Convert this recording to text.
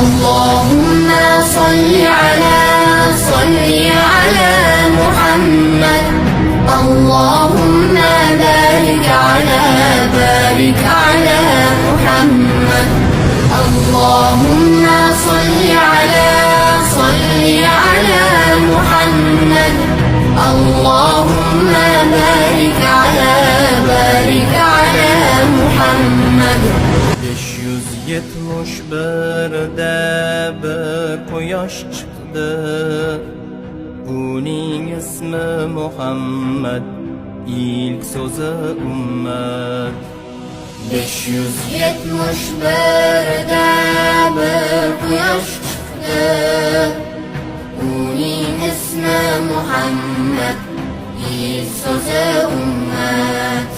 Allahümme salli ala Muhammed. Allahümme barik ala Muhammed. Allahümme salli ala Muhammed. Allahümme barik ala Muhammed. 571'de bir quyosh chiqdi, uning ismi Muhammad, ilk so'zi ummat. 571'de bir quyosh chiqdi, uning ismi Muhammad, ilk so'zi ummat.